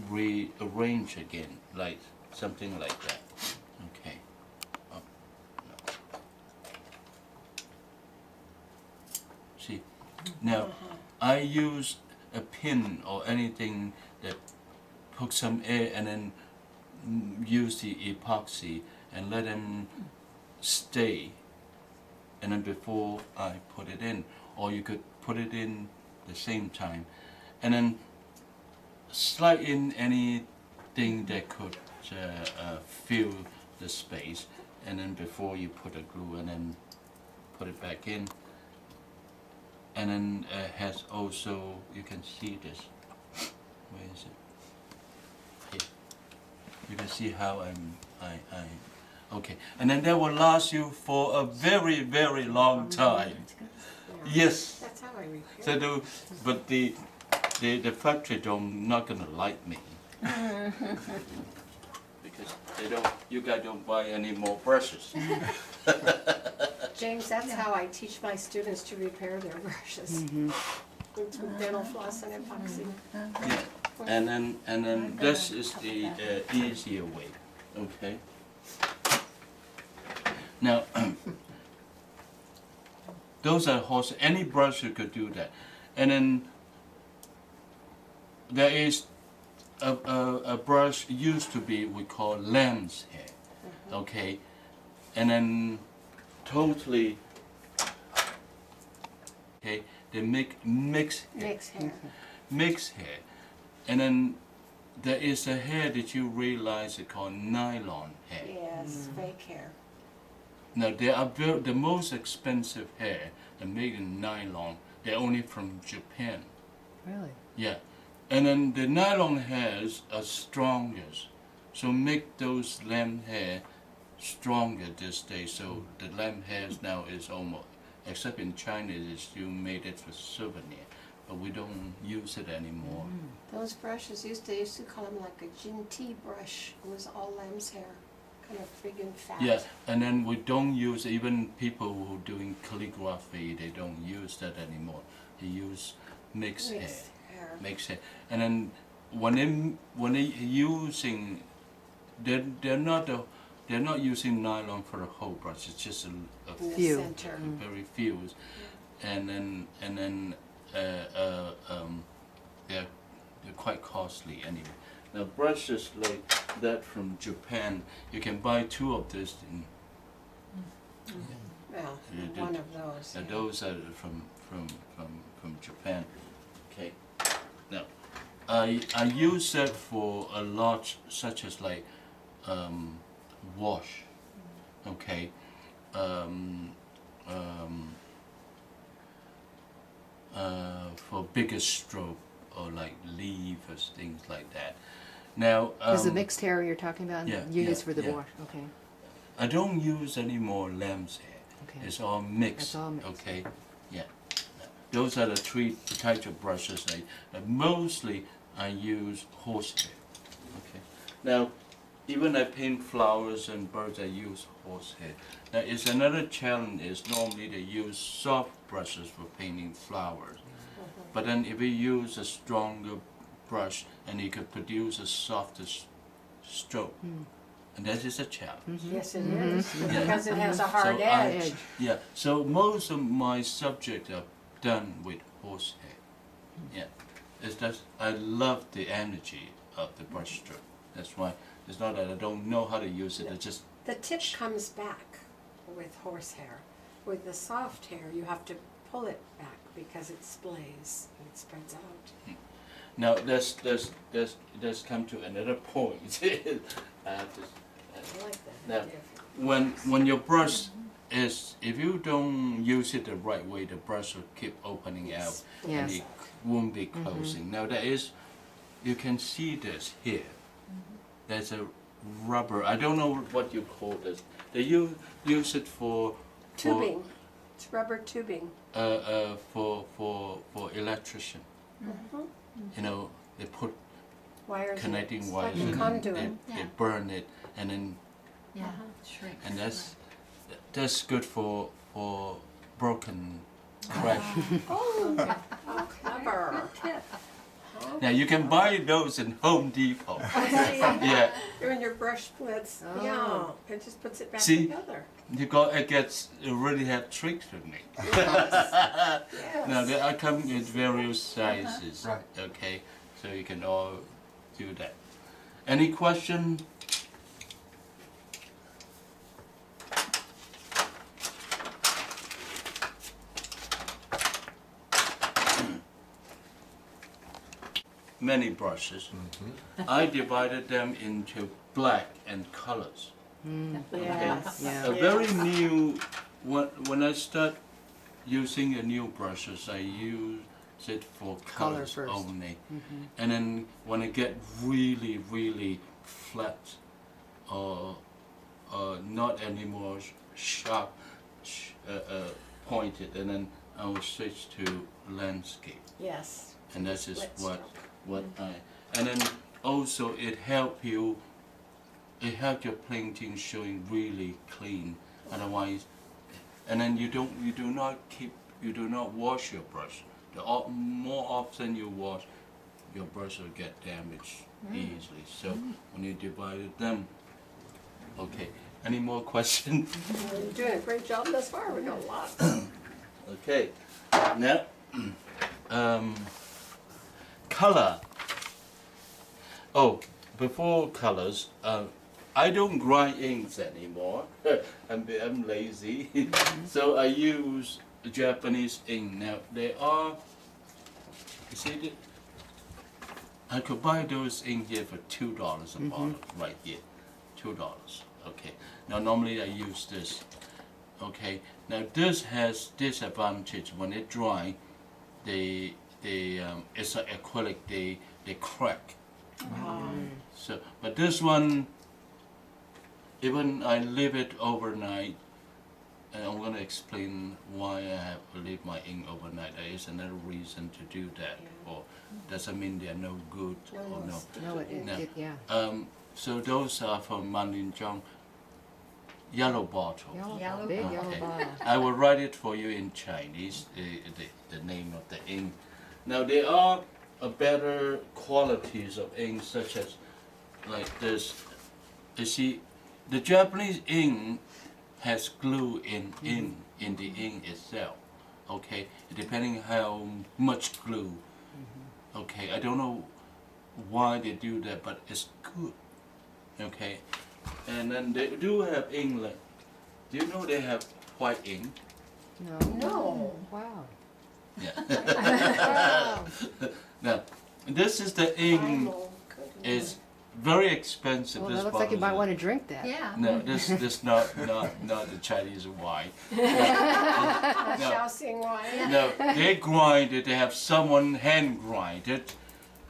rearrange again, like something like that. Okay. Oh, no. See, now I use a pin or anything that put some air and then use the epoxy and let them stay, and then before I put it in, or you could put it in the same time, and then slide in anything that could fill the space, and then before you put the glue, and then put it back in, and then has also, you can see this. Where is it? Here. You can see how okay, and then that will last you for a very, very long time. Yes. That's how I repair. So but the factory don't not gonna like me because you guys don't buy any more brushes. James, that's how I teach my students to repair their brushes. With dental floss and epoxy. Yeah, and then this is the easier way. Okay. Now, those are horse. Any brush you could do that, and then there is a brush used to be we call lamb's hair. Okay, and then totally. Okay, they make mixed hair. Mixed hair, and then there is a hair that you realize is called nylon hair. Yes, fake hair. Now they are the most expensive hair that made in nylon. They're only from Japan. Really? Yeah, and then the nylon hairs are strongest, so make those lamb hair stronger this day. So the lamb hairs now is almost, except in China, is you made it for souvenir, but we don't use it anymore. Those brushes used to call them like a gin tea brush. It was all lamb's hair, kind of big and fat. Yeah, and then we don't use, even people who are doing calligraphy, they don't use that anymore. They use mixed hair. Mixed hair. And then when they using, they're not using nylon for the whole brush. It's just a few. Center. very few, and then they're quite costly anyway. Now brushes like that from Japan, you can buy 2 of this. Well, one of those. And those are from Japan. Okay. Now I use that for a lot, such as like wash. Okay. For bigger stroke or like leaf or things like that. Now, Is the mixed hair you're talking about? Yeah, You use yeah, for the yeah. wash. Okay. I don't use any more lamb's hair. Okay. It's all mixed. It's all mixed. Okay. Yeah. Those are the 3 types of brushes. Mostly I use horsehair. Okay. Now, even I paint flowers and birds, I use horsehair. Now, it's another challenge is normally they use soft brushes for painting flowers. But then if you use a stronger brush, and you could produce a softer stroke. And that is a challenge. Yes, it is. Yeah. Because it has a hard So edge. Yeah, so most of my subjects are done with horsehair. Yeah, it's just, I love the energy of the brush stroke. That's why it's not that I don't know how to use it, it's just... The tip comes back with horsehair. With the soft hair, you have to pull it back because it splays and it spreads out. Now, let's come to another point. I have to... I like that. Now, idea. when your brush is, if you don't use it the right way, the brush will keep opening out and Yes. it won't be closing. Now there is, you can see this here. There's a rubber, I don't know what you call this. They use it for Tubing. It's rubber tubing. for electrician. You know, they put Wires. connecting It's wires like a and conduit. they burn it, and then Shrinks. and that's good for broken crash. Oh, how clever. Now you can buy those in Home Depot. Yeah. When your brush splits, Oh. yeah, it just puts it back See? together. It really have tricks with me. Yes. Now I come in various sizes. Right. Okay, so you can all do that. Any question? Many brushes. I divided them into black and colors. Yes. Yeah. A very new, when I start using a new brushes, I use it for Color colors first. only. And then when I get really, really flat or not anymore sharp, pointed, and then I will switch to landscape. Yes. And that is Wet what stroke. and then also it help your painting showing really clean. Otherwise, and then you do not wash your brush. More often you wash, your brush will get damaged easily. So when you divided them, okay. Any more questions? You're doing a great job thus far. We got a lot. Okay. Now, color. Oh, before colors, I don't grind inks anymore. I'm lazy, so I use Japanese ink. Now they are. You see, I could buy those ink here for $2 a bottle, right here, $2. Okay. Now normally I use this. Okay. Now this has disadvantage when it dry. It's an acrylic. They crack. So, but this one, even I leave it overnight, and I'm going to explain why I have to leave my ink overnight. There is another reason to do that, or doesn't mean they're no good or no. No. Yeah. So those are from Manlinjong yellow bottle. Yellow Big bottle. yellow Okay. bottle. I will write it for you in Chinese, the name of the ink. Now there are better qualities of ink, such as like this. You see, the Japanese ink has glue in the ink itself. Okay, depending how much glue. Okay, I don't know why they do that, but it's good. Okay, and then they do have ink. Do you know they have white ink? No. No. Wow. Yeah. Now, this is the ink. Primal. Good It's very expensive. Well, This that looks like you bottle might is- want to drink that. Yeah. No, this not the Chinese wine. No, Shaoxing wine. no, they grind it. They have someone hand grind it,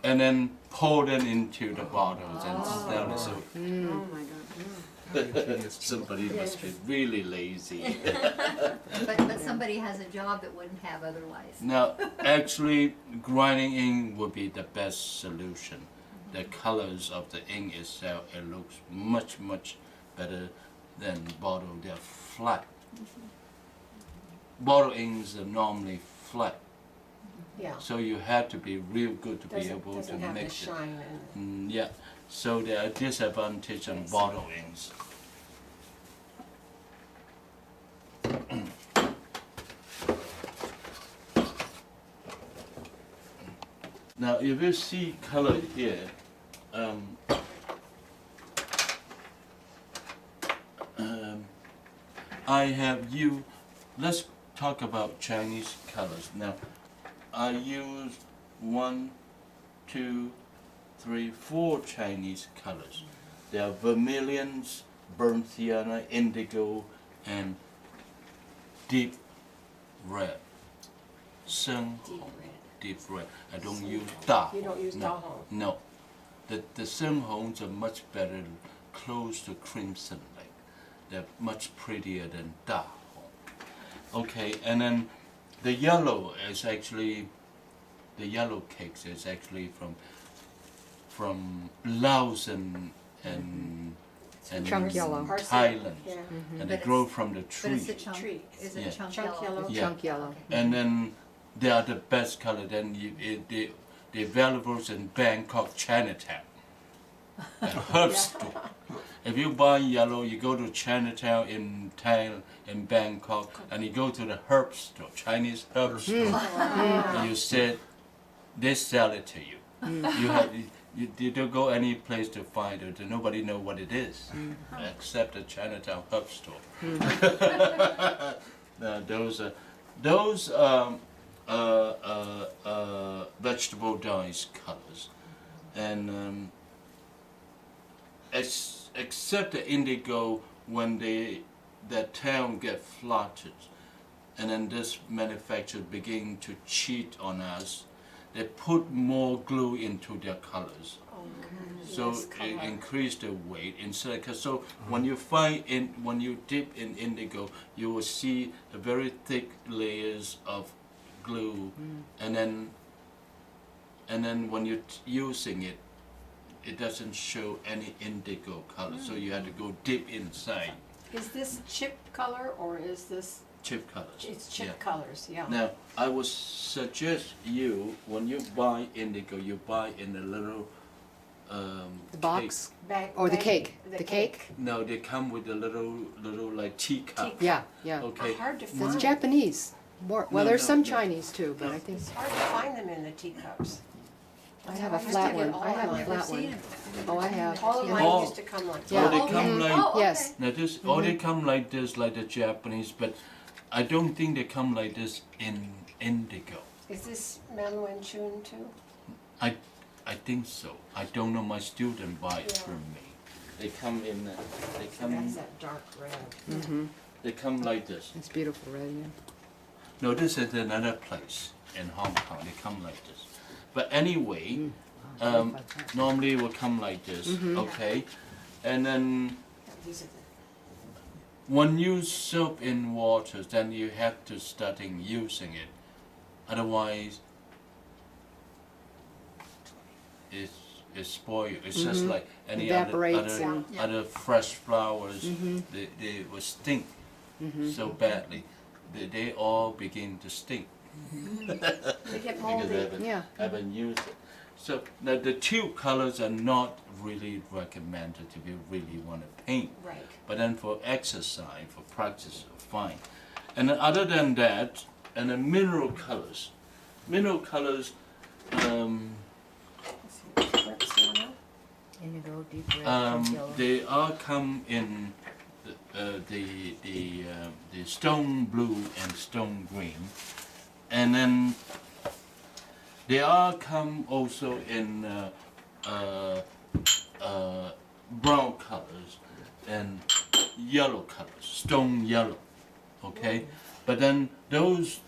and then pour them into the bottles and sell it. So Oh my God. somebody must be really lazy. But somebody has a job that wouldn't have otherwise. Now, actually, grinding ink would be the best solution. The colors of the ink itself, it looks much better than bottle. They're flat. Bottle inks are normally flat, Yeah. so you have to be real good to be able to Doesn't have the mix it. shine in it. Yeah, so there are disadvantages on bottle inks. Now, if you see color here, I have you. Let's talk about Chinese colors now. I use 1, 2, 3, 4 Chinese colors. There are vermilions, burnt sienna, indigo, and deep red. Deep red. Deep red. I don't use da. You don't use no. dahong. No. The Senghongs are much better, close to crimson like. They're much prettier than da. Okay, and then the yellow is actually, the yellow cakes is actually from Laos and Chunk yellow. Parsley. Thailand, Yeah. and they But grow it's- from the But tree. it's a chunk. Tree. Is it Yeah. chunk Chunk yellow? yellow. Yeah. Chunk yellow. Okay. And then they are the best color. Then the available in Bangkok Chinatown, a herb store. If you buy yellow, you go to Chinatown in Thailand, in Bangkok, and you go to the herb store, Chinese herb store, and you said they sell it to you. You don't go any place to find it. Nobody know what it is, except the Chinatown herb store. Those vegetable dyes colors, and except the indigo when the town get flooded, and then this manufacturer begin to cheat on us. They put more glue into their colors, so it increase the weight inside. So when you when you dip in indigo, you will see a very thick layers of glue, and then when you're using it, it doesn't show any indigo color. So you have to go deep inside. Is this chip color or is this? Chip colors. It's chip colors, yeah. Now, I would suggest you, when you buy indigo, you buy in a little The box? Or the cake? The cake? No, they come with a little like teacup. Yeah, yeah. Okay. Hard to That's find. Japanese. Well, No, there's no, some no. Chinese too, but No. I think It's hard to find them in the teacups. I have a used to flat get one. all I have a mine. flat one. Oh, I have. All of Yeah. mine used to come like Yeah. Or they that. come like Oh, Yes. now this, or they come like this, like the Japanese, but I don't think they come like this in indigo. Is this Manwenchun too? I think so. I don't know. My student buy it Yeah. from me. They come in. They It come. has that dark red. Mm-hmm. They come like this. It's beautiful, right? Yeah. No, this is another place in Hong Kong. They come like this. But anyway, normally it will come like this. Okay, and then These are the, when you soak in water, then you have to start using it. Otherwise, it's spoiled. It's just like any Evaporates other and- other fresh flowers. They will stink so badly. They all begin to stink they get because moldy. Yeah. haven't used it. So now the tube colors are not really recommended if you really want to paint. Right. But then for exercise, for practice, fine. And then other than that, and then mineral colors. Mineral colors, Indigo, deep red, yellow. they all come in the stone blue and stone green, and then they all come also in brown colors and yellow colors, stone yellow. Okay, but then those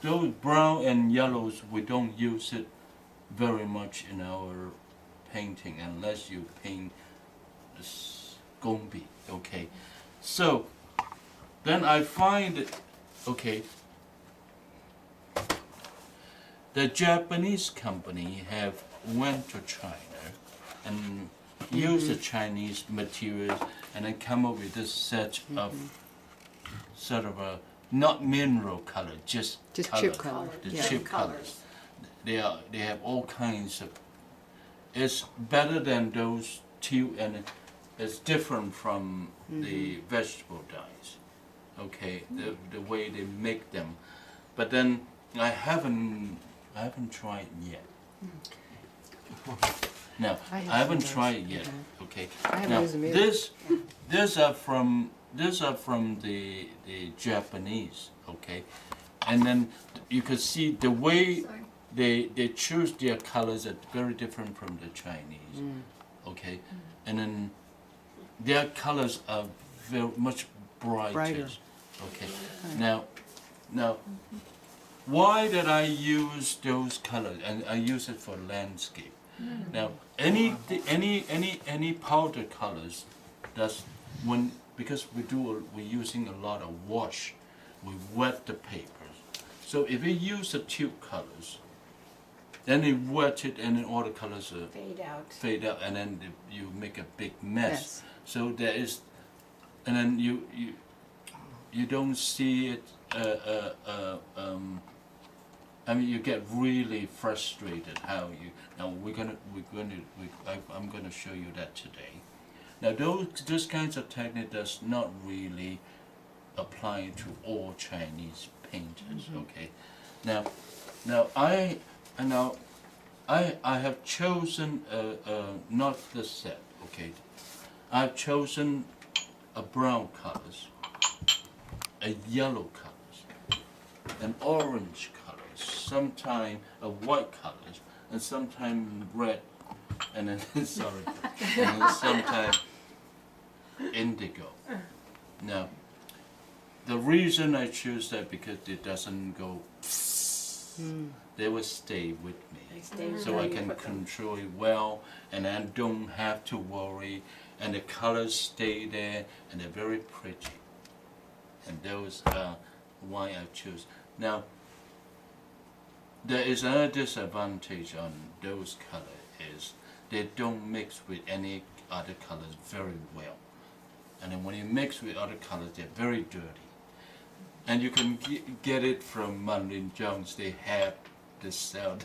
brown and yellows, we don't use it very much in our painting unless you paint this gombi. Okay, so then I find it, okay, the Japanese company have went to China and used the Chinese materials and then come up with this set of sort of a not mineral color, just color, chip color. the Yeah. chip colors. They have all kinds of. It's better than those two, and it's different from the vegetable dyes. Okay, the way they make them, but then I haven't tried yet. No, I I have haven't some tried those. yet. Okay, I haven't now used them either. these are from the Japanese. Okay, and then you can see the way Sorry. they choose their colors are very different from the Chinese. Okay, and then their colors are very much brighter. Okay, now why did I use those colors? And I use it for landscape. Now any powder colors, that's because we're using a lot of wash, we wet the papers. So if you use the tube colors, then you wet it and then all the colors fade out and then you make a big mess. Yes. So there is, and then you don't see it I mean, you get really frustrated how you. Now I'm gonna show you that today. Now those kinds of technique does not really apply to all Chinese painters. Okay. Now I have chosen not the set. Okay. I've chosen a brown colors, a yellow colors, an orange colors, sometimes a white colors, and sometimes red, and then sorry, and then sometimes indigo. Now, the reason I choose that because it doesn't go. They will stay with me, They stay with so you, I you can put them- control it well, and I don't have to worry, and the colors stay there, and they're very pretty. And those are why I choose. Now, there is another disadvantage on those colors is they don't mix with any other colors very well. And then when you mix with other colors, they're very dirty. And you can get it from Mandarin Jones. They have this sound.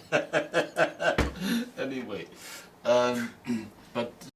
Anyway, but